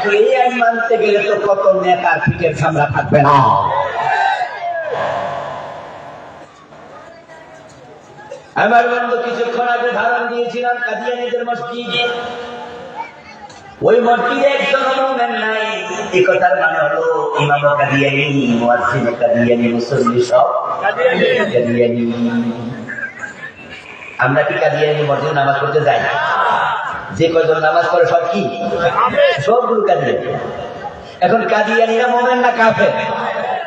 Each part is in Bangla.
এখন এই আইন মানতে গেলে তো কত নেতার পিঠের সামরা থাকবে না। আমার বন্ধু কিছুক্ষণ আগে ধারণ দিয়েছিলাম কাদিয়ানীদের মসজিদ, ওই মসজিদে একজন মুমিন নাই। এই কথার মানে হলো ইমাম কাদিয়ানী, মুয়াজ্জিন কাদিয়ানী, মুসল্লি সব কাদিয়ানী। আমরা কি কাদিয়ানী মসজিদে নামাজ পড়তে যাই? যে কয়জন নামাজ পড়ে সব কি? সবগুলো কাদিয়ানী। এখন কাদিয়ানীরা মুমিন না কাফের?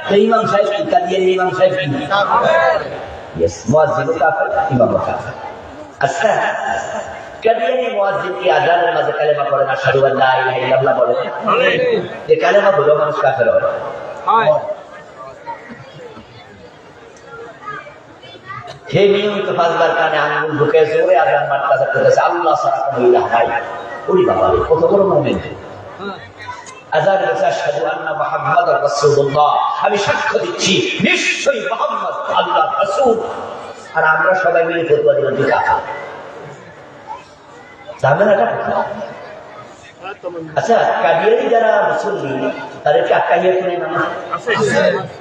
তো ইমাম সাহেব কি কাদিয়ানী? ইমাম সাহেব কি? ইয়েস, মুয়াজ্জিনও কাফের, ইমামও কাফের। আচ্ছা, কাদিয়ানী মুয়াজ্জিন কি আযানের মাঝে কালেমা পড়ে না, আশহাদু আল্লা ইলাহা ইল্লাল্লাহ বলে? এই কালেমা বলে মানুষ কাফের হয়। হে নিয়মিত 5 বার কানে আঙ্গুল ঢুকে জোরে আযান মারতে থাকতেছে, আল্লাহ ছাড়া কোনো ইলাহ নাই। ওরে বাবা, কত বড় মুমিন! আযান বলছে আশহাদু আন্না মুহাম্মাদুর রাসূলুল্লাহ, আমি সাক্ষ্য দিচ্ছি নিশ্চয়ই মুহাম্মদ আল্লাহর রাসূল। আর আমরা সবাই মিলে ফতোয়া দিলাম যে কাফের। ঝামেলাটা কোথায়? আচ্ছা, কাদিয়ানী যারা মুসল্লি তাদেরকে আক্কাইয়াত নেই না?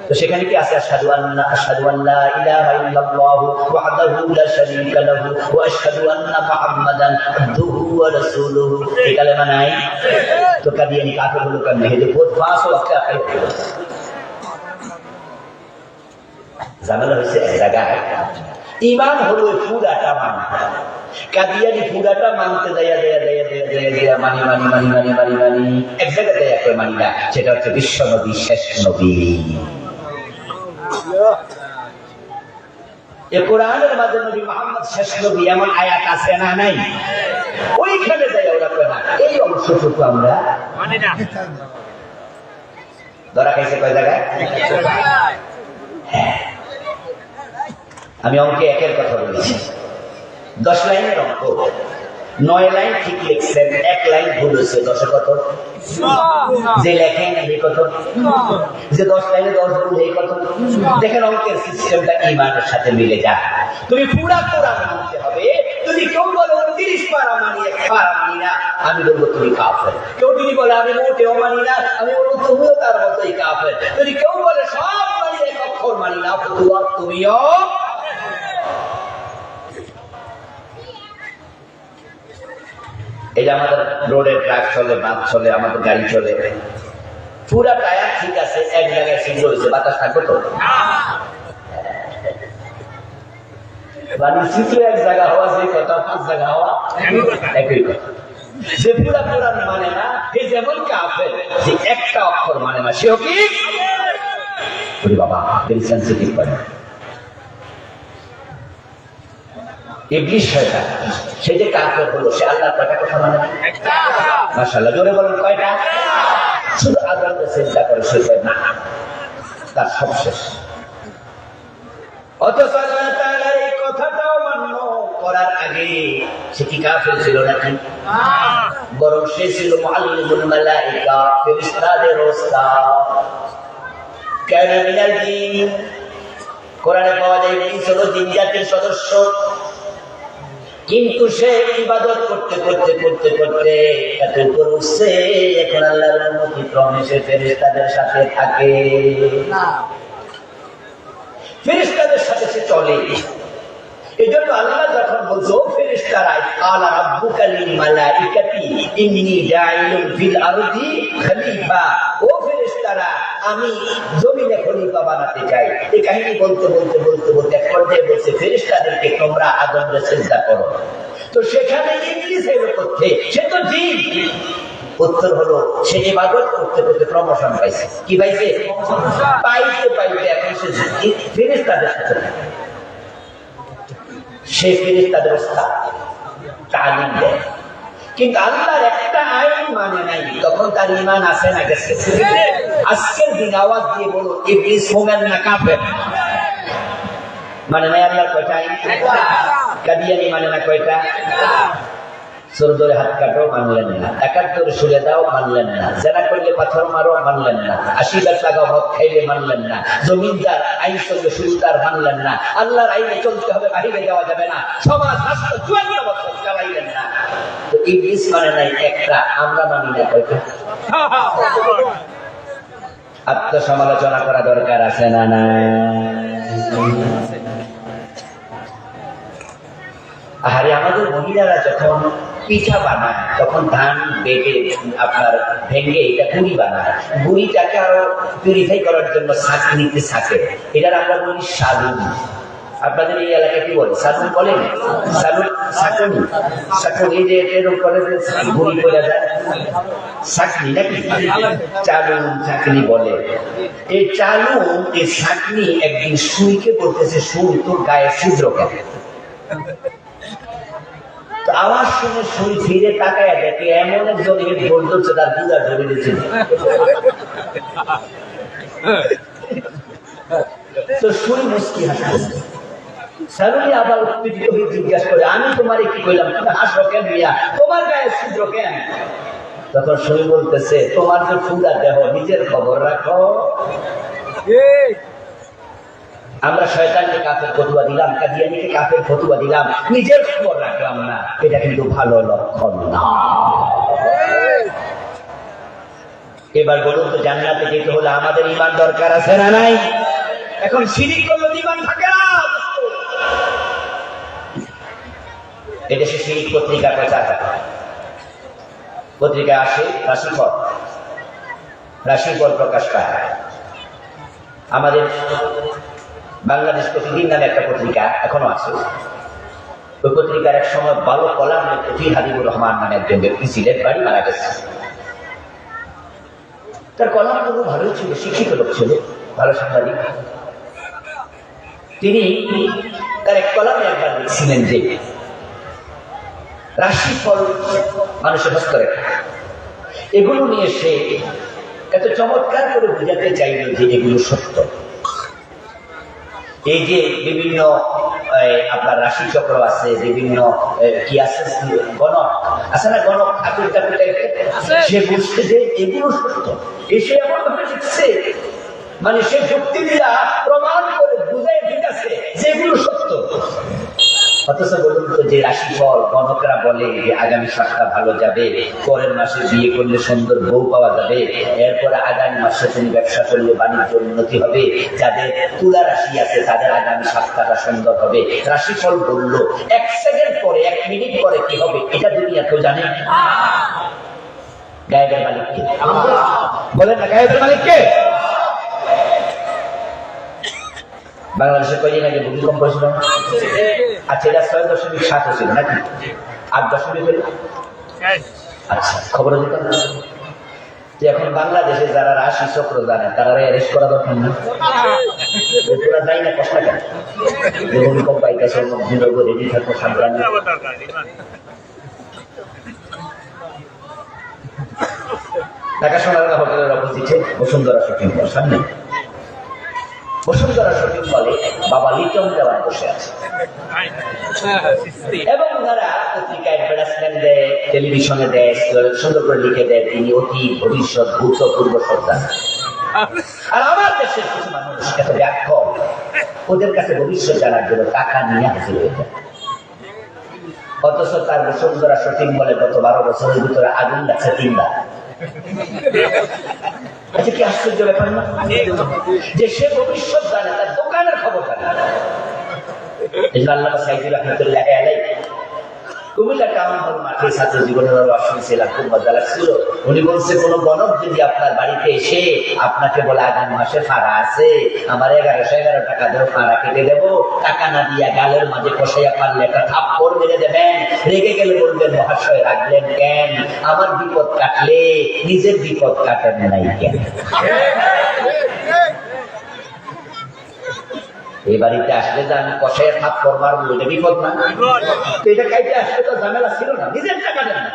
তো সেখানে কি আছে আশহাদু আল্লা ইলাহা ইল্লাল্লাহু ওয়াহদাহু লা শারীকা লাহু ওয়া আশহাদু আন্না মুহাম্মাদান আবদুহু ওয়া রাসূলুহু, এই কালেমা নাই? তো কাদিয়ানী কাফের হলো কেন? এই যে বহুত ফাঁস ও আক্কাইয়াত। ঝামেলা হয়েছে এক জায়গায়। ঈমান হলো পুরাটা মানা, কাদিয়ানী পুরাটা মানতে দেয়া মানি এক জায়গায় দেয়া করে মানি না, সেটা হচ্ছে বিশ্ব নবী, শেষ নবী। এ কোরআনের মাঝে নবী মুহাম্মদ শেষ নবী এমন আয়াত আছে না নাই? ওইখানে দেয়া ওরা করে না, এই অংশটুকু আমরা মানি না। ধরা খাইছে কয় জায়গায়? আমি অঙ্কে একের কথা বলেছি, 10 লাইনের অঙ্ক, 9 লাইন ঠিক লিখছেন, 1 লাইন ভুল হয়েছে, 10 কত? যে লেখেন এই কত? যে 10 লাইনে 10 ভুল এই কত? দেখেন অঙ্কের সিস্টেমটা ইমানের সাথে মিলে যায়। তুমি পুরা কোরআন মানতে হবে। যদি কেউ বলে 29 পারা মানি, 1 পারা মানি না, আমি বলবো তুমি কাফের। কেউ যদি বলে আমি মোটেও মানি না, আমি বলবো তুমিও তার মতোই কাফের। যদি কেউ বলে সব মানি, 1 অক্ষর মানি না, তুমিও। এই যে আমাদের রোডে ট্রাক চলে, বাস চলে, আমাদের গাড়ি চলে, পুরা টায়ার ঠিক আছে, এক জায়গায় সিদ্ধ হয়েছে, বাতাস থাকবে তো? চিত্র এক জায়গা হওয়া, যে কথা 5 জায়গা হওয়া একই কথা। যে পুরা কোরআন মানে না, এই যেমন কাফের, যে একটা অক্ষর মানে না, সেও কি? ওরে বাবা, ভেরি সেনসিটিভ করে। ইবলিস শয়তান, সে যে কাফের হলো, সে আল্লাহর কয়টা কথা মানে? মাশাআল্লাহ, জোরে বলেন কয়টা? শুধু আল্লাহকে চিন্তা করে, সে না, তার সব শেষ। অথচ আল্লাহ তাআলার এই কথাটাও মান্য করার আগে সে কি কাফের ছিল নাকি? বরং সে ছিল মুআল্লিমুল মালায়েকা, ফেরেশতাদের ওস্তাদ। কানা মিনাল জিন, কোরআনে পাওয়া যায় ইবলিস হলো জিন জাতির সদস্য। কিন্তু সে ইবাদত করতে করতে করতে করতে এত উপর উঠছে, এখন আল্লাহর অনুমতি ক্রমে সে ফেরেশতাদের সাথে থাকে, ফেরেশতাদের সাথে সে চলে। এই জন্য আল্লাহ যখন বলছো ফেরেশতারা, আলা রাব্বুকা লিল মালাইকাতি ইন্নী জাইলুন ফিল আরদি খলিফা, ও ফেরেশতারা আমি জমিনে খলিফা বানাতে চাই। এই কাহিনী বলতে বলতে বলতে বলতে এক পর্যায়ে বলছে ফেরেশতাদেরকে তোমরা আদমকে সিজদা করো। তো সেখানে ইবলিস এলো করতে, সে তো জিন। উত্তর হলো সে ইবাদত করতে করতে প্রমোশন পাইছে। কি পাইছে? পাইতে পাইতে এখন সে ফেরেশতাদের সাথে থাকে। সে ফেরেশতাদের ওস্তাদ, তালিম দেয়। কিন্তু আল্লাহর একটা আইন মানে নাই, তখন তার ঈমান আছে না গেছে? আজকের দিন আওয়াজ দিয়ে বলো, ইবলিস মুমিন না কাফের? মানে নাই আল্লাহর কয়টা আইন? কাদিয়ানী মানে না কয়টা? সর ধরে হাত কাটো, মানলেন না। একাত্তরে শুলে দাও, মানলেন না। জেনা করলে পাথর মারো, মানলেন না। 80 লাখ টাকা মদ খাইলে, মানলেন না। জমিদার আইন চলবে, সুলতার, মানলেন না। আল্লাহর আইনে চলতে হবে, বাহিরে যাওয়া যাবে না। সমাজ রাষ্ট্র 54 বছর চালাইলেন না। তো ইবলিস মানে নাই একটা, আমরা মানি না কয়টা? আত্মসমালোচনা করা দরকার আছে না না? আরে আমাদের মহিলারা যখন পিঠা বানায় তখন ধান বেটে আপনার ভেঙে এটা গুড়ি বানায়, গুড়িটাকে আরো পিউরিফাই করার জন্য ছাঁকনিতে ছাঁকে, এটার আমরা বলি সালুন। আপনাদের এই এলাকায় কি বলে? সালুন বলেন? সালুন, ছাঁকনি, ছাঁকনি যে এর উপরে গুড়ি করে যায়, ছাঁকনি নাকি? চালুন, ছাঁকনি বলে। এই চালুন, এই ছাঁকনি একদিন সুইকে বলতেছে, সুই তোর গায়ে ছিদ্র কেন? আওয়াজ শুনে সুই ফিরে তাকায় দেখে এমন একজন গোল ধরছে, তার পূজা ধরে দিয়েছিল। তো সুই মুস্কি হাসতেছে। সালুনি আবার উত্তেজিত হয়ে জিজ্ঞাসা করে, আমি তোমারে কি কইলাম, তুমি হাসো কেন মিয়া, তোমার গায়ে ছিদ্র কেন? তখন সুই বলতেছে, তোমার যে পূজা দেহ, নিজের খবর রাখো। আমরা শয়তানকে কাফের ফতুয়া দিলাম, কাদিয়ানীকে কাফের ফতুয়া দিলাম, নিজের খবর রাখলাম না, এটা কিন্তু ভালো লক্ষণ না। এবার বলুন তো, জান্নাতে যেতে হলে আমাদের ঈমান দরকার আছে না নাই? এখন শিরিক করলে ঈমান থাকে না। এটা সে শিরিক পত্রিকা প্রচার করে, পত্রিকা আসে রাশিফল প্রকাশ পায়। আমাদের বাংলাদেশ প্রতিদিন নামে একটা পত্রিকা এখনো আছে। ওই পত্রিকার এক সময় ভালো কলাম লিখতে হাবিবুর রহমান নামে একজন ব্যক্তি ছিলেন, বাড়ি মারা গেছে। তার কলামগুলো ভালোই ছিল, শিক্ষিত লোক ছিল, ভালো সাংবাদিক। তিনি তার এক কলামে একবার লিখছিলেন যে রাশিফল মানুষের হস্তরেখা, এগুলো নিয়ে সে এত চমৎকার করে বোঝাতে চাইল যে এগুলো সত্য। এই যে বিভিন্ন আপনার রাশি চক্র আছে, বিভিন্ন কি আছে, গণক আছে না, গণক ঠাকুর ঠাকুর সে বুঝতে যে এগুলো সত্য, এসে এমন ভাবে লিখছে, মানে সে যুক্তি দিয়া প্রমাণ করে বুঝাই দিতেছে যে এগুলো সত্য। অথচ বলুন তো, যে রাশিফল গণকরা বলে যে আগামী সপ্তাহ ভালো যাবে, পরের মাসে বিয়ে করলে সুন্দর বউ পাওয়া যাবে, এরপরে আগামী মাসে তুমি ব্যবসা করলে বাণিজ্য উন্নতি হবে, যাদের তুলা রাশি আছে তাদের আগামী সপ্তাহটা সুন্দর হবে, রাশিফল বললো। 1 সেকেন্ড পরে, 1 মিনিট পরে কি হবে এটা দুনিয়া কেউ জানে? গায়েবের মালিক কে? বলেন না, গায়েবের মালিক কে? বাংলাদেশে কয়দিন আগে ভূমিকম্প হয়েছিল? আচ্ছা, এটা 6.7 হয়েছিল নাকি? 8.0 হলো? আচ্ছা, খবর দিতাম। এখন বাংলাদেশে যারা রাশি চক্র জানে তারা অ্যারেস্ট করা দরকার না? তোরা যাই না কষ্ট কেন? যে ভূমিকম্প আইতেছে, রেডি থাকবো, সাবধান। ঢাকা সোনারগাঁ হোটেলের অপোজিটে বসুন্ধরা শপিং মল, সামনে বসুন্ধরা শপিং মলে বাবা লিটন দেওয়ান বসে আছে, এবং ওনারা পত্রিকা অ্যাডভার্টাইজমেন্ট দেয়, টেলিভিশনে দেয়, সুন্দর করে লিখে দেয় তিনি অতি ভবিষ্যৎ ভূতপূর্ব সত্তা। আর আমার দেশের কিছু মানুষ এত ব্যাখ্যা, ওদের কাছে ভবিষ্যৎ জানার জন্য টাকা নিয়ে হাজির হয়ে যায়। অথচ তার বসুন্ধরা শপিং মলে গত 12 বছরের ভিতরে আগুন লাগছে 3 বার। আচ্ছা, কি আশ্চর্য ব্যাপার না যে সে ভবিষ্যৎ জানে, তার দোকানের খবর জানে। আল্লাহ সাইদুর রহমতুল্লাহ আলাইহি কুমিল্লা টাউন হল মাঠে ছাত্র জীবনের ছিলাম, খুব মজা লাগছিল। উনি বলছে, কোন গণক যদি আপনার বাড়িতে এসে আপনাকে বলে আগামী মাসে ফাড়া আছে, আমার 1111 টাকা দেবো, ফাড়া কেটে দেবো, টাকা না দিয়া গালের মাঝে কষাইয়া পারলে একটা থাপ্পড় মেরে দেবেন, রেগে গেলে বলবেন মহাশয় রাখলেন কেন? আমার বিপদ কাটলে নিজের বিপদ কাটেন নাই কেন? এই বাড়িতে আসলে যে আমি কষাইয়া থাপ্পড় মারবো, এটা বিপদ না? এটা কাইতে আসলে তো ঝামেলা ছিল না, নিজের টাকা দেন না।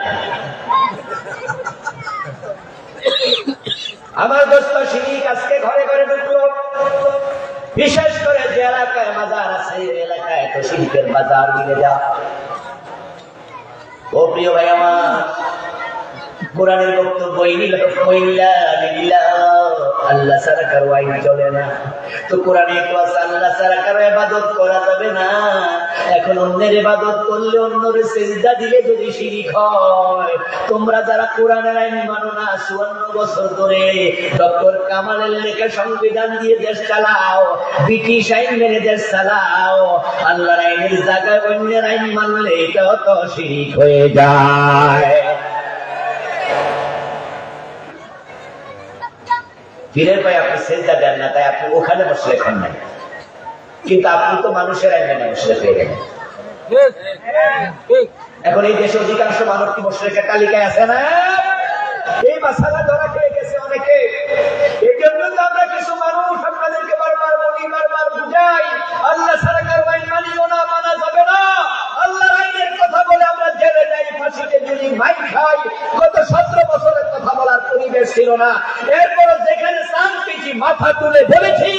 আমার দোস্ত শিরিক আজকে ঘরে ঘরে ঢুকলো, বিশেষ করে যে এলাকায় মাজার আছে, এলাকায় তো শিরিকের বাজার মিলে যা। ও প্রিয় ভাই আমার, কোরআনের বক্তব্য আল্লাহ ছাড়া কারো আইন চলে না। তো কোরআনে তো আছে আল্লাহ ছাড়া কারো ইবাদত করা যাবে না। এখন অন্যের ইবাদত করলে অন্যের সিজদা দিলে যদি শিরক হয়, তোমরা যারা কোরআনের আইন মানো না, 54 বছর ধরে ডক্টর কামালের লেখা সংবিধান দিয়ে দেশ চালাও, ব্রিটিশ আইন মেনে দেশ চালাও, আল্লাহর আইনের জায়গায় অন্যের আইন মানলে এটাও তো শিরক হয়ে যায়। পীরের ভাই আপনি সেজদা দেন না, তাই আপনি ওখানে বসলে খান নাই, কিন্তু আপনি তো মানুষের আইন মেনে বসলে পেয়ে গেলেন। এখন এই দেশে অধিকাংশ মানুষ কি মুশরিকের তালিকায় আছে না? এই মাসালা ধরা খেয়ে গেছে অনেকে। এই জন্য তো আমরা কিছু মানুষ আপনাদেরকে বারবার বলি, বারবার বুঝাই, আল্লাহ ছাড়া কারো আইন মানিও না, মানা যাবে না। আল্লাহর আইনের কথা বলে আমরা জেলে যাই, ফাঁসিতে ঝুলি, মাইর খাই। গত 17 বছরের কথা বলার পরিবেশ ছিল না। এরপর যেখানে শান্তিজি মাথা তুলে বলেছি,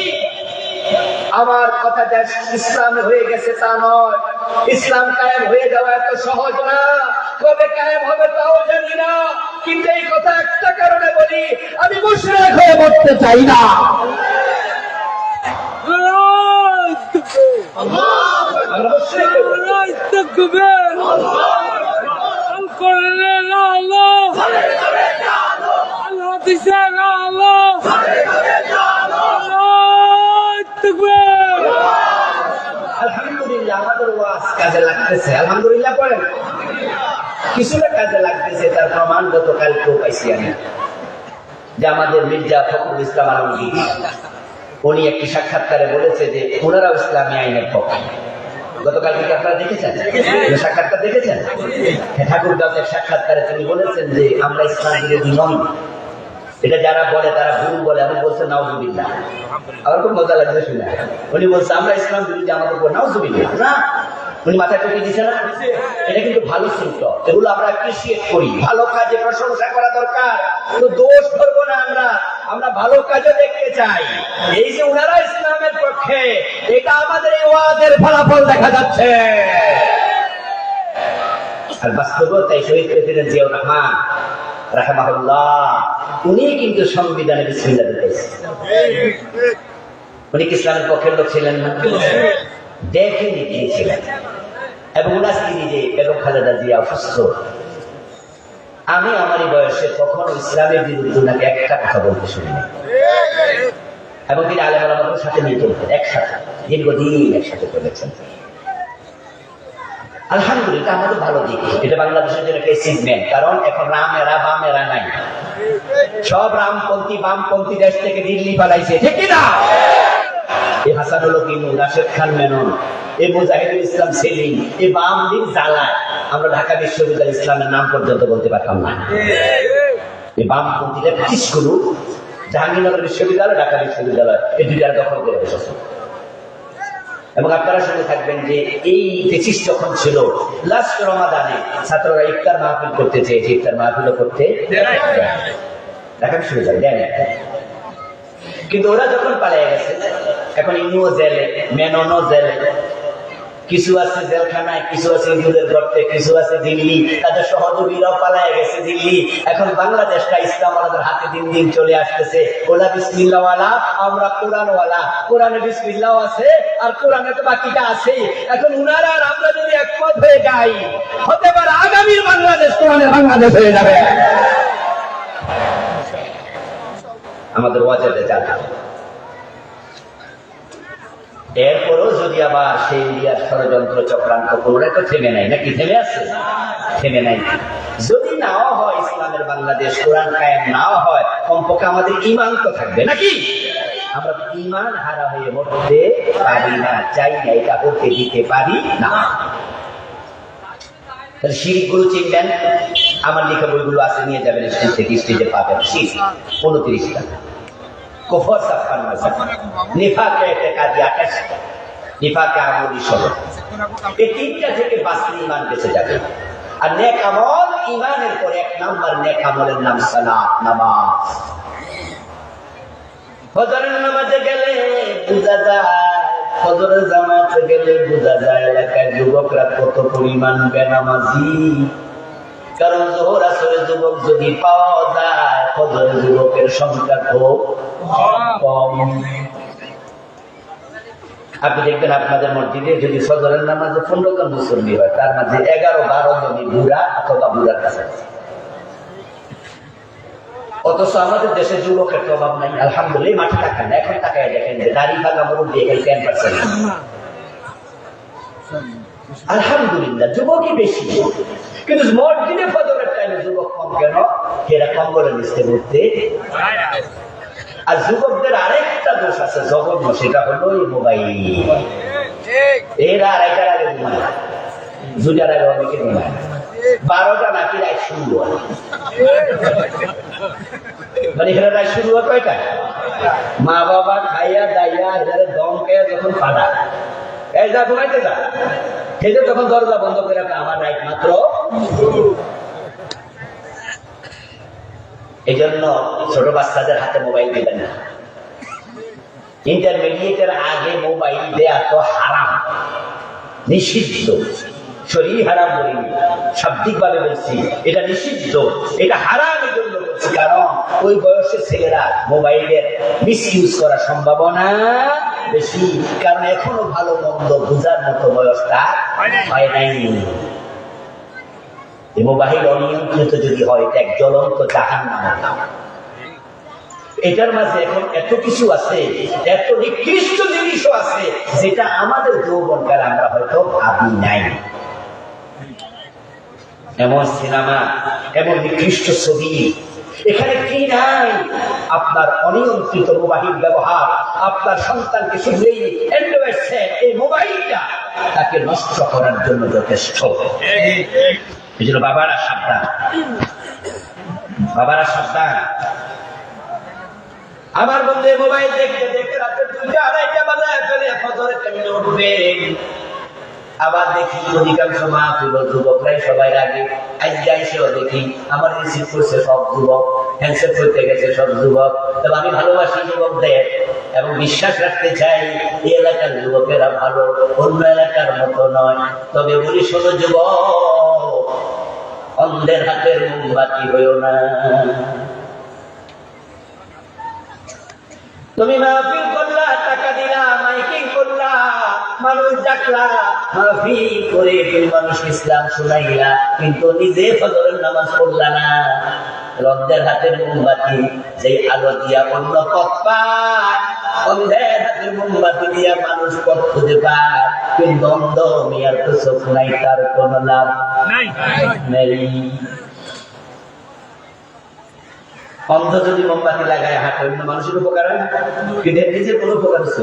আমার কথা যে ইসলাম হয়ে গেছে তা নয়। ইসলাম কায়েম হয়ে যাওয়া এত সহজ না, কবে কায়েম হবে তাও জানি না। কিন্তু এই কথা একটা কারণে বলি, আমি মুশরিক হয়ে মরতে চাই না। আলহামদুলিল্লাহ আমাদের ওয়াজ কাজে লাগতেছে, আলহামদুলিল্লাহ পড়েন, কিছুটা কাজে লাগতেছে। তার প্রমাণ গতকালকেও পাইছি আমি, যে আমাদের মির্জা ফখরুল ইসলাম আলমগীর, উনি একটি সাক্ষাৎকারে বলেছে যে ওনারাও ইসলামী আইনের পক্ষে। গতকালকে কি আপনারা দেখেছেন সাক্ষাৎকার? দেখেছেন? ঠাকুরগাঁওয়ের সাক্ষাৎকারে তিনি বলেছেন যে আমরা ইসলাম বিরোধী নই। এটা যারা বলে তারা ভুল বলে। আমি বলছি নাউজুবিল্লাহ, আমার খুব মজা লাগছে শুনে। উনি বলছে আমরা ইসলাম বিরোধী, আমাদের উপর নাউজুবিল্লাহ না। উনি মাথায় টুপি দিচ্ছে না, এটা কিন্তু ভালো চিন্তা। এগুলো আমরা অ্যাপ্রিশিয়েট করি, ভালো কাজে প্রশংসা করা দরকার, কোনো দোষ ধরবো না। আমরা ভালো কাজও দেখতে চাই। এই যে ওনারা ইসলামের পক্ষে, এটা আমাদের এই ওয়াজের ফলাফল দেখা যাচ্ছে। আর বাস্তবতায় শহীদ প্রেসিডেন্ট জিয়াউর রহমান রাহিমাহুল্লাহ, উনি কিন্তু সংবিধানে বিসমিল্লাহ দিতেছেন। উনি কি ইসলামের পক্ষের লোক ছিলেন না? দেখেনি দিয়েছিলেন। এবং উনার স্ত্রী যে বেগম খালেদা জিয়া অসুস্থ, আমি আমারই বয়সে কখনো ইসলামের বিরুদ্ধে ওনাকে একটা কথা বলতে শুনিনি। এবং তিনি আলেম ওলামাদের সাথে নিয়ে চলতেন, একসাথে দীর্ঘদিন একসাথে চলেছেন। আলহামদুলিল্লাহ আমাদের ভালো দিক, এটা বাংলাদেশের জন্য একটা অ্যাচিভমেন্ট। কারণ এখন রামেরা বামেরা নাই, সব রামপন্থী বামপন্থী দেশ থেকে দিল্লি পালাইছে, ঠিক কিনা? এই হাসানুল হক, রাশেদ খান মেনন, এই মুজাহিদুল ইসলাম সেলিম, এই বাম দিন জ্বালায় আমরা ঢাকা বিশ্ববিদ্যালয় ইসলামের নাম পর্যন্ত বলতে পারতাম না। এই বামপন্থীদের ব্রিটিশগুলো জাহাঙ্গীরনগর বিশ্ববিদ্যালয়, ঢাকা বিশ্ববিদ্যালয়, এই দুইটার দখল করে বসেছে। এবং আপনারা শুনে থাকবেন যে এই ব্রিটিশ যখন ছিল, লাস্ট রমাদানে ছাত্ররা ইফতার মাহফিল করতে চেয়েছে, ইফতার মাহফিলও করতে ঢাকা বিশ্ববিদ্যালয় দেয় না। কিন্তু ওরা যখন পালিয়ে গেছে, এখন ইনুও জেলে, মেননও জেলে, কিছু আছে জেলখানায়, কিছু আছে ইন্দুদের গর্তে, কিছু আছে দিল্লি, তাদের সহযোগীরাও পালিয়ে গেছে দিল্লি। এখন বাংলাদেশটা ইসলাম ওনাদের হাতে দিন দিন চলে আসতেছে। ওলা বিসমিল্লাহওয়ালা, আমরা কোরআনওয়ালা, কোরআনে বিসমিল্লাহ আছে আর কোরআনে তো বাকিটা আছেই। এখন উনারা আর আমরা যদি একমত হয়ে যাই, হতে পারে আগামী বাংলাদেশ কোরআনের বাংলাদেশ হয়ে যাবে। আমাদের ওয়াজেদে জানা। এরপরও যদি আবার সেই ইন্ডিয়ার ষড়যন্ত্র চক্রান্ত পুনরায় তো থেমে নাই, নাকি থেমে আছে? থেমে নাই। যদি নাও হয় ইসলামের বাংলাদেশ, কোরআন কায়েম নাও হয়, কমপক্ষে আমাদের ঈমান তো থাকবে, নাকি? আমরা ঈমান হারা হয়ে মরতে পারি না, চাই না, এটা হতে দিতে পারি না। তাহলে শিরকগুলো চিনবেন, আমার লেখা বইগুলো আছে, নিয়ে যাবেন, স্টেজ থেকে স্টেজে পাবেন। শিরক 29টা, কুফর 56টা, নিফাকে ইতিকাদি 28টা, নিফাকে আমলি 16। এই তিনটা থেকে বাঁচলে ঈমান বেঁচে যাবে। আর নেক আমল, ঈমানের পরে 1 নাম্বার নেক আমলের নাম সালাত, নামাজ। ফজরের নামাজে গেলে বুঝা যায়, ফজরের জামাতে গেলে বুঝা যায় এলাকার যুবকরা কত পরিমাণ বেনামাজি। কারণ জোহর আসরের যুবক যদি পাওয়া যায়, ফজরের যুবকের সংখ্যা খুব কম। আপনি দেখবেন আপনাদের মসজিদে যদি ফজরের নামাজে 15 জন মুসল্লি হয়, তার মাঝে 11-12 জনই বুড়া অথবা বুড়ার কাছে। অথচ আমাদের দেশে যুবকের তো অভাব নাই, আলহামদুলিল্লাহ। মাঠে টাকা না, এখন টাকায় দেখেন যে দাড়ি ফাঁকা মরুদ দিয়ে গেল 10%, আলহামদুলিল্লাহ যুবকই বেশি। কিন্তু মসজিদে ফজরের টাইমে যুবক কম কেন? এরা কম্বলের নিচে ঘুরতে। আর যুবকদের আরেকটা দোষ আছে জঘন্য, সেটা হলো এই মোবাইল। এরা আড়াইটার আগে ঘুমায়, 2টার আগে অনেকে ঘুমায়, 12টা নাকি রাত শুরু হয়। মানে এখানে রাত শুরু হয় কয়টায়? মা বাবা খাইয়া দাইয়া এখানে দম খাইয়া যখন পাড়া এই যা ঘুমাইতে যা, সেই যে তখন দরজা বন্ধ করে রাখে, আমার রাইট মাত্র। এই জন্য ছোট বাচ্চাদের হাতে মোবাইল দিবেন না। ইন্টারমিডিয়েটের আগে মোবাইল দেয়া তো হারাম, নিষিদ্ধ। শরীর হারাম বলিনি, শাব্দিক ভাবে বলছি এটা নিষিদ্ধ, এটা হারাম। এই জন্য বলছি কারণ ওই বয়সের ছেলেরা মোবাইলের মিস ইউজ করার সম্ভাবনা বেশি, কারণ এখনো ভালো মন্দ বোঝার মতো বয়সটা হয় নাই। মোবাইল অনিয়ন্ত্রিত যদি হয়, এটা এক জ্বলন্ত জাহান্নাম। এটার মাঝে এখন এত কিছু আছে, এত নিকৃষ্ট জিনিসও আছে যেটা আমাদের যৌবনকালে আমরা হয়তো ভাবি নাই। এমন সিনেমা, এমন নিকৃষ্ট ছবি, এখানে কি নাই? আপনার অনিয়ন্ত্রিত মোবাইল ব্যবহার, আপনার সন্তানকে শুধুই অ্যান্ড্রয়েড সেট, এই মোবাইলটা তাকে নষ্ট করার জন্য যথেষ্ট। এই জন্য বাবারা সাবধান, বাবারা সাবধান। আমার বন্ধু মোবাইল দেখতে দেখতে রাতে 2টা-2:30 বাজায় ফেলে ফজরে কেমনে উঠবে। আবার দেখি অধিকাংশ মাহফিল যুবকরাই সবাই আগে আজকে এসেও দেখি আমার রিসিভ করছে সব যুবক, হ্যান্ডশেক করতে গেছে সব যুবক। তবে আমি ভালোবাসি যুবকদের এবং বিশ্বাস রাখতে চাই এই এলাকার যুবকেরা ভালো, অন্য এলাকার মতো নয়। তবে বলি শোনো যুবক, অন্ধের হাতের মোমবাতি হইও না। তুমি মাহফিল করলা, টাকা দিলা, মাইকিং করলা, মানুষ ডাকলা, মাহফিল করে তুমি মানুষকে ইসলাম শুনাইলা, কিন্তু নিজে ফজরের নামাজ পড়লা না। অন্ধের হাতের মোমবাতি যে আলো দিয়া অন্য পথ পায়, অন্ধের হাতের মোমবাতি দিয়া মানুষ পথ খুঁজে পায়, কিন্তু অন্ধ মিয়ার তো চোখ নাই, তার কোন লাভ নেই। অন্ধ যদি মোমবাতি লাগায় হাতে, অন্য মানুষের উপকার হয়, কিন্তু নিজের কোনো উপকার হচ্ছে।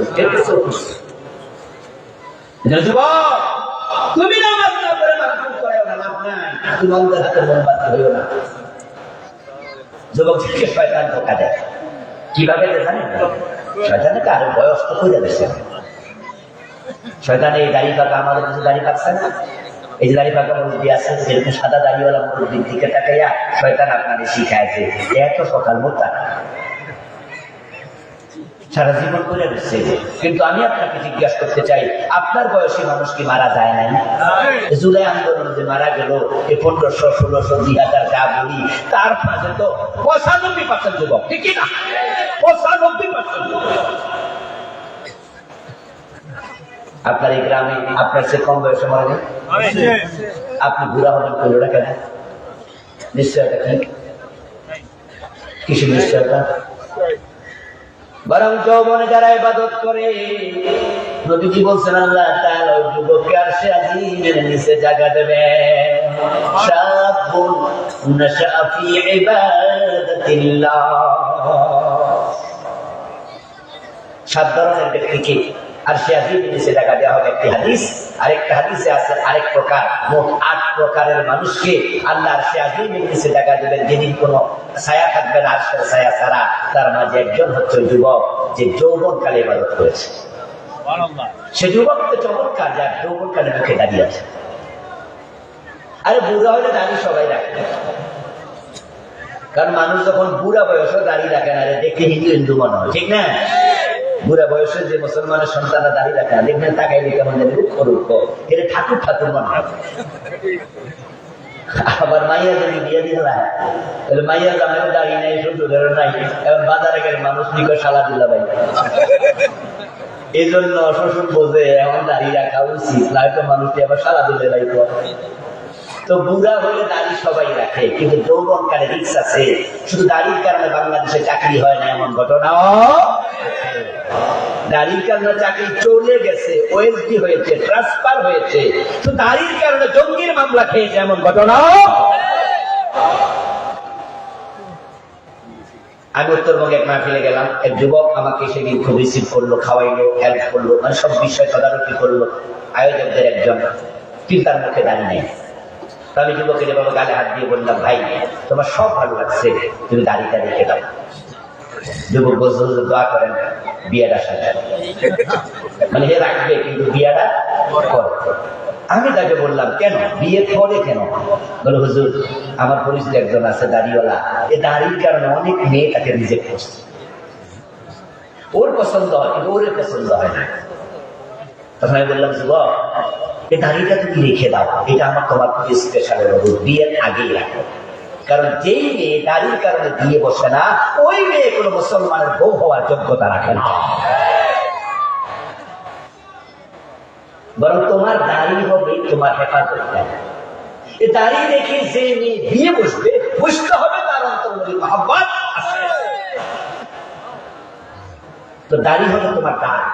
তুমি নামাজ না করে মাহফিল করাও না, লাভ নাই। তুমি অন্ধের হাতের মোমবাতি হইও না। যুবক থেকে শয়তান ধোঁকা দেয়। কিভাবে জানেন? শয়তানকে আরো বয়স তো করে দিচ্ছে। শয়তান এই দাড়ি পাকা, আমাদের কিছু দাড়ি পাকছে না, এই যে দাড়ি পাকা মুরব্বী আছে, যেরকম সাদা দাড়িওয়ালা মুরব্বীর দিকে তাকাইয়া শয়তান আপনাদের শিখাইছে এত সকাল মোটা সারা জীবন করে দিচ্ছে। কিন্তু আমি আপনাকে জিজ্ঞাসা করতে চাই, আপনার বয়সী মানুষ কি মারা যায় নাই? জুলাই আন্দোলন যে মারা গেল, এই 1500, 1600, 2000 যা বলি, তার মাঝে তো 95% যুবক, ঠিক না? 95%। আপনার এই গ্রামে আপনার সে কম বয়সে মারা যায়, আপনি বুড়া হবেন কোনটা কেন? নিশ্চয়তা কি? কিসের নিশ্চয়তা? বরং যৌবনে যারা ইবাদত করে, নবীজি বলছেন আল্লাহ তাআলা ওই যুবককে আরশে আজিমের নিচে জায়গা দেবে। শাবুন নাশা ফি ইবাদাতিল্লাহ। 7 ধরনের ব্যক্তিকে আরশে আজিমের নিচে জায়গা দেওয়া হবে, একটি হাদিস। আরেকটা হাদিসে আছে আরেক প্রকার, মোট 8 প্রকারের মানুষকে আল্লাহ আরশে আজিমের নিচে জায়গা দেবেন, যেদিন কোনো ছায়া থাকবে না আরশের ছায়া ছাড়া। তার মাঝে একজন হচ্ছে যুবক যে যৌবনকালে ইবাদত করেছে। সে যুবক তো চমৎকার, যার যৌবনকালে মুখে দাঁড়িয়ে আছে। আরে বুড়া হলে দাঁড়িয়ে সবাই রাখে, কারণ মানুষ যখন বুড়া বয়সে দাঁড়িয়ে রাখে না, দেখতে হিন্দু হিন্দু মনে হয়, ঠিক না? বুড়া বয়সে যে মুসলমানের সন্তানরা দাঁড়িয়ে রাখে না, দেখবেন তাকাইলে কেমন রুক্ষ রুক্ষ, এটা ঠাকুর ঠাকুর মনে হয়। আবার মাইয়া যদি বিয়ে দিলা তাহলে মাইয়া জামাইও দাঁড়িয়ে নাই, শুধু ধরে নাই, এখন বাজারে গেলে মানুষ নিকট সালা দিলা ভাই। এই জন্য শ্বশুর বোঝে এখন দাঁড়িয়ে রাখা উচিত, নয়তো মানুষকে আবার সারা দিলে লাগতো। তো বুড়া হলে দাড়ি সবাই রাখে, কিন্তু যৌবনকালে রিক্স আছে। শুধু দাড়ির কারণে বাংলাদেশে চাকরি হয় না এমন ঘটনাও, দাড়ির কারণে চাকরি চলে গেছে, ওএসডি হয়েছে, ট্রান্সফার হয়েছে, তো দাড়ির কারণে জঙ্গির মামলা খেয়েছে এমন ঘটনাও। আমি উত্তরবঙ্গে এক মাহফিলে গেলাম, এক যুবক আমাকে সেদিন খুব রিসিভ করলো, খাওয়াইলো, হেল্প করলো, মানে সব বিষয় তদারকি করলো, আয়োজকদের একজন, কিন্তু তার মুখে দাঁড়িয়ে নেই। আমি যুবকের এভাবে গালে হাত দিয়ে বললাম, ভাই তোমার সব ভালো লাগছে, তুমি দাড়িটা রেখে দাও। যুবক বলছে, হুজুর দোয়া করেন বিয়েটা সাজায়, মানে হে রাখবে কিন্তু বিয়েটা করে। আমি তাকে বললাম, কেন বিয়ে করে কেন? বলে, হুজুর আমার পরিচিত একজন আছে দাড়িওয়ালা, এই দাড়ির কারণে অনেক মেয়ে তাকে রিজেক্ট করছে, ওর পছন্দ হয় কিন্তু ওর পছন্দ হয় না। তখন আমি বললাম, যুবক এই দাড়িটা তুমি রেখে দাও, এটা আমার তোমার স্পেশাল অনুরোধ, বিয়ের আগেই রাখো। কারণ যেই মেয়ে দাড়ির কারণে বিয়ে বসে না, ওই মেয়ে কোনো মুসলমানের বউ হওয়ার যোগ্যতা রাখে না। বরং তোমার দাড়ি হবে তোমার হেফাজত। এই দাড়ি রেখে যে মেয়ে বিয়ে বসবে, বুঝতে হবে তার অন্তরে মহব্বত আছে। তো দাড়ি হবে তোমার দাড়ি।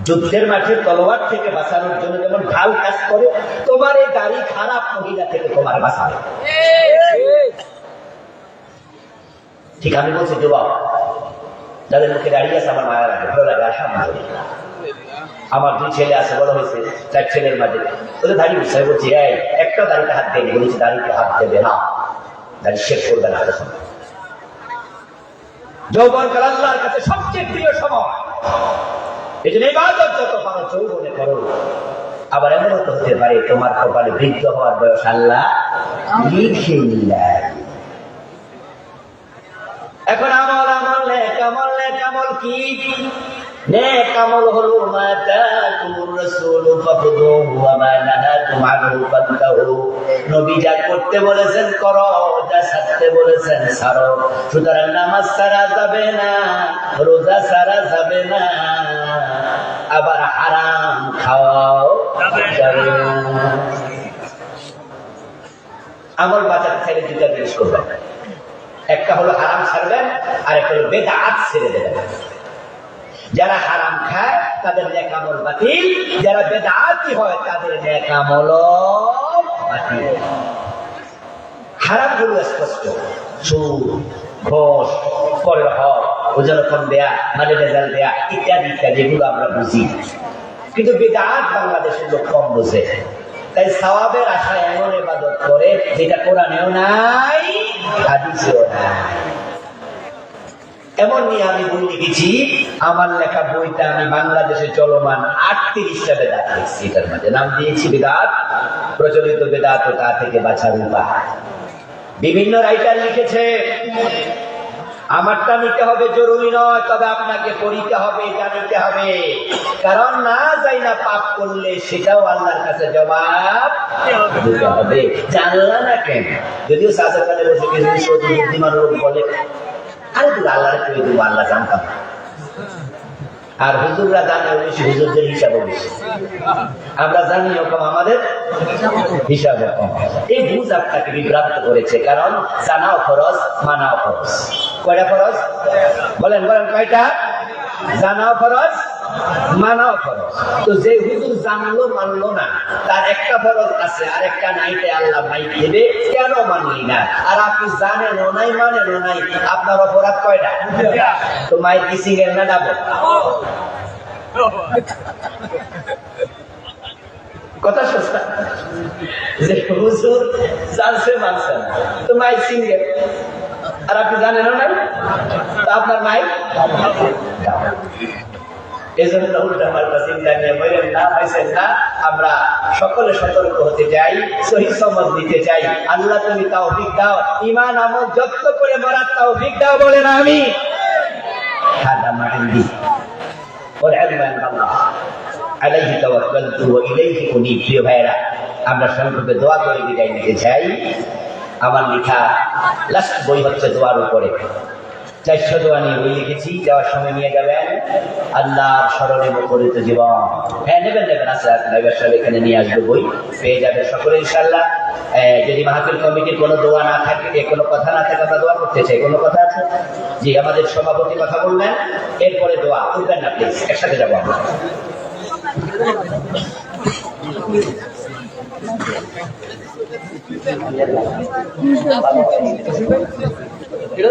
যুদ্ধের মাঠে তলোয়ার থেকে বাঁচানোর জন্য যেমন ঢাল কাজ করে, তোমার এই দাড়ি খারাপ মহিলা থেকে তোমার বাঁচাবে। ঠিক আমি বলছি, যুবক যাদের মুখে দাঁড়িয়ে আছে আমার মায়া লাগে, ভালো লাগে, আলহামদুলিল্লাহ। আমার 2 ছেলে আছে, বড় হয়েছে, 4 ছেলের মাঝে ওদের দাঁড়িয়ে উৎসাহ বলছি, এই একটা দাড়িতে হাত দেবে, বলেছি দাড়িতে হাত দেবে না, দাড়ি শেষ করবে না। যৌবনকাল আল্লাহর কাছে সবচেয়ে প্রিয় সময়, এই জন্য ইবাদত যত পারো যৌবনে করো। আবার এমন হতে পারে তোমার কপালে বৃদ্ধ হওয়ার বয়স আল্লাহ লিখে নিলেন। এখন আমল আমল নেক আমল, নেক আমল কি? নেক আমল হলো মা তাকুর রাসূল ফাখুযুহু ওয়া মা নাহাকুম আনহু ফান্তাহু। নবী যা করতে বলেছেন করো, যা ছাড়তে বলেছেন ছাড়ো। সুতরাং নামাজ ছাড়া যাবে না, রোজা ছাড়া যাবে না, আবার হারাম খাওয়াও যাবে না। আমল বাঁচাতে চাইলে 2টা জিনিস করবেন, একটা হলো হারাম ছাড়বেন, আর একটা হলো বেদাত ছেড়ে দেবেন। যারা হারাম খায় তাদের নেক আমল বাতিল, যারা বেদাতি হয় তাদের নেক আমল বাতিল। হারাম গুলো স্পষ্ট, সুদ, ঘোষ, পরের হক, ওজনক্ষণ দেয়া, মানে রেজাল্ট দেয়া, ইত্যাদি ইত্যাদি, এগুলো আমরা বুঝি। কিন্তু বেদাত বাংলাদেশের লোক কম বোঝে, তাই সওয়াবের আশায় এমন ইবাদত করে যেটা কোরআনেও নাই, হাদিসেও নাই। এমন নিয়ে আমি বই লিখেছি, আমার লেখা বইটা আমি বাংলাদেশে চলমান 38টা বেদাত লিখছি। এটার মধ্যে নাম দিয়েছি বেদাত, প্রচলিত বেদাত ও তা থেকে বাঁচার উপায়। বিভিন্ন রাইটার লিখেছে, আমারটা নিতে হবে জরুরি নয়, তবে আপনাকে পড়িতে হবে, এটা নিতে হবে। কারণ না যাই না পাপ করলে সেটাও আল্লাহর কাছে জবাব দিতে হবে। জানলা না কেন? যদিও সাজাকালে বসে কিছু বুদ্ধিমান লোক বলে, আরে তুই আল্লাহরে করে দেবো, আল্লাহ জানতাম। আর হুজুররা জানে বেশি, হুজুরদের হিসাবও বেশি। আমরা জানি ওরকম, আমাদের হিসাব কম। এই বুঝ আপনাকে বিভ্রান্ত করেছে, কারণ জানাও ফরজ, মানাও ফরজ। কয়টা ফরজ বলেন? বলেন কয়টা? জানাও ফরজ, মানাও ফরজ। তো যে হুজুর জানলো মানলো না, তার একটা ফরজ আছে আর একটা নাইতে আল্লাহ ভাই দেবে, কেন মানলি না? আর আপনি জানেন ও নাই, মানেন ও নাই, আপনার অপরাধ কয়টা? তো মাই কিসিং এর না ডাবল কথা সস্তা। যে হুজুর জানছে মানছে না, তো মাই সিঙ্গেল, আর আপনি জানেনও নাই, তো আপনার মাই। এই জন্য উল্টা পাল্টা চিন্তা নিয়ে বলেন না, পাইছেন না। আমরা সকলে সতর্ক হতে চাই, সহি সমাজ দিতে চাই। আল্লাহ তুমি তাওফিক দাও, ঈমান আমল যত্ন করে মরার তাওফিক দাও, বলেন আমি। হাদা মাইন্দি ওয়াল ইলমু আল্লাহ আলাইহি তাওয়াক্কালতু ওয়া ইলাইহি উনীব। প্রিয় ভাইরা, আমরা সংক্ষেপে দোয়া করে বিদায় নিতে চাই। আমার লেখা লাস্ট বই হচ্ছে দোয়ার উপরে, 400 দোয়া নিয়ে বই লিখেছি, যাওয়ার সময় নিয়ে যাবেন। আল্লাহর স্মরণে মুখরিত জীবন। হ্যাঁ, নেবেন আচ্ছা, এখানে নিয়ে আসবে, বই পেয়ে যাবে সকলে ইনশাল্লাহ। যদি মাহফিল কমিটির কোনো দোয়া না থাকে, কোনো কথা না থাকে, আমরা দোয়া করতে চাই। কোনো কথা আছে? জি, আমাদের সভাপতি কথা বলবেন, এরপরে দোয়া করবেন না প্লিজ, একসাথে যাবো আমরা। এটা